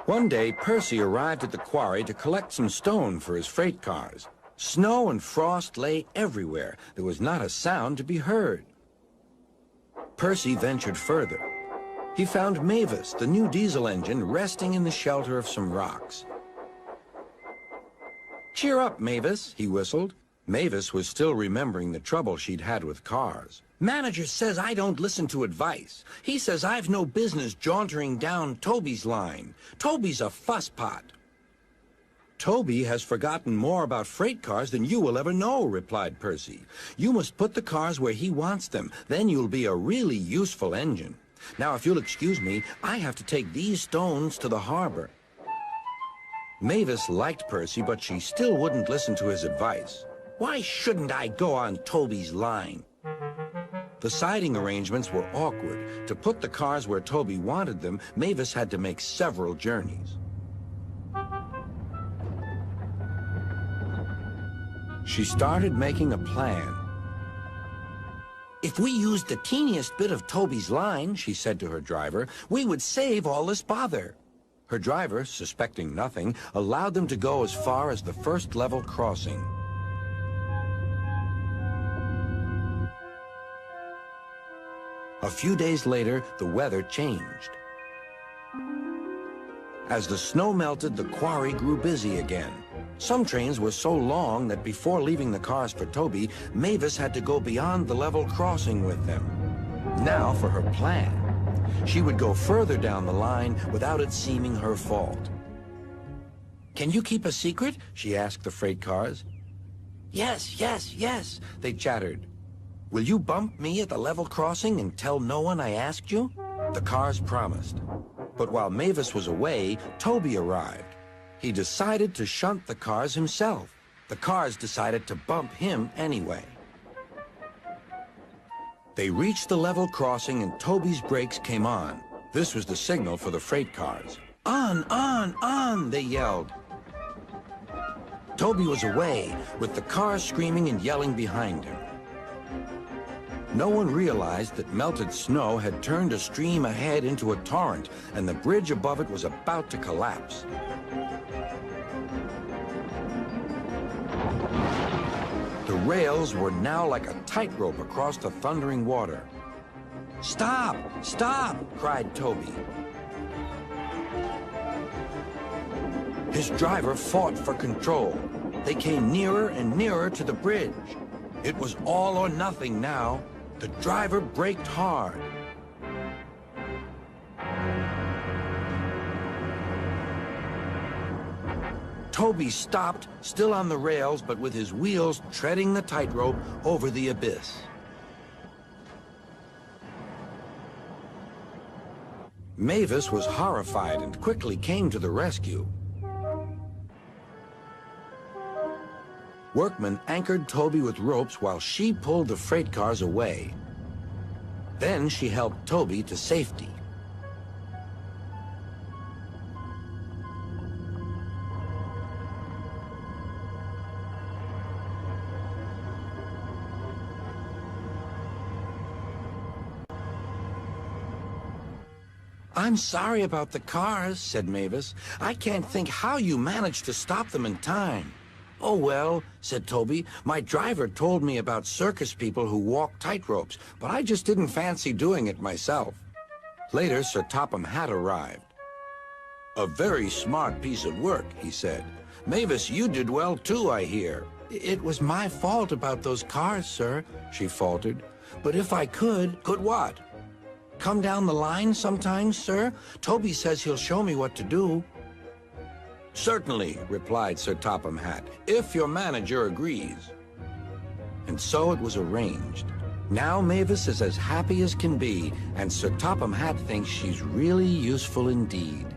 One day, Percy arrived at the quarry to collect some stone for his freight cars. Snow and frost lay everywhere. There was not a sound to be heard. Percy ventured further. He found Mavis, the new diesel engine, resting in the shelter of some rocks. "Cheer up, Mavis," he whistled. Mavis was still remembering the trouble she'd had with cars. "Manager says I don't listen to advice. He says I've no business jauntering down Toby's line. Toby's a fusspot." "Toby has forgotten more about freight cars than you will ever know," replied Percy. "You must put the cars where he wants them. Then you'll be a really useful engine. Now, if you'll excuse me, I have to take these stones to the harbor." Mavis liked Percy, but she still wouldn't listen to his advice. "Why shouldn't I go on Toby's line?" The siding arrangements were awkward. To put the cars where Toby wanted them, Mavis had to make several journeys. She started making a plan. "If we used the teeniest bit of Toby's line," she said to her driver, "we would save all this bother." Her driver, suspecting nothing, allowed them to go as far as the first level crossing. A few days later, the weather changed. As the snow melted, the quarry grew busy again. Some trains were so long that before leaving the cars for Toby, Mavis had to go beyond the level crossing with them. Now for her plan. She would go further down the line without it seeming her fault. "Can you keep a secret?" she asked the freight cars. "Yes, yes, yes," they chattered. "Will you bump me at the level crossing and tell no one I asked you?" The cars promised. But while Mavis was away, Toby arrived. He decided to shunt the cars himself. The cars decided to bump him anyway. They reached the level crossing and Toby's brakes came on. This was the signal for the freight cars. "On, on," they yelled. Toby was away, with the cars screaming and yelling behind him. No one realized that melted snow had turned a stream ahead into a torrent, and the bridge above it was about to collapse. The rails were now like a tightrope across the thundering water. "Stop! Stop!" cried Toby. His driver fought for control. They came nearer and nearer to the bridge. It was all or nothing now. The driver braked hard. Toby stopped, still on the rails, but with his wheels treading the tightrope over the abyss. Mavis was horrified and quickly came to the rescue. Workmen anchored Toby with ropes while she pulled the freight cars away. Then she helped Toby to safety. "I'm sorry about the cars," said Mavis. "I can't think how you managed to stop them in time." "Oh, well," said Toby, "my driver told me about circus people who walk tightropes, but I just didn't fancy doing it myself." Later, Sir Topham Hatt arrived. "A very smart piece of work," he said. "Mavis, you did well too, I hear." "It was my fault about those cars, sir," she faltered. "But if I could..." "Could what?" "Come down the line sometimes, sir. Toby says he'll show me what to do." "Certainly," replied Sir Topham Hatt, "if your manager agrees." And so it was arranged. Now Mavis is as happy as can be, and Sir Topham Hatt thinks she's really useful indeed.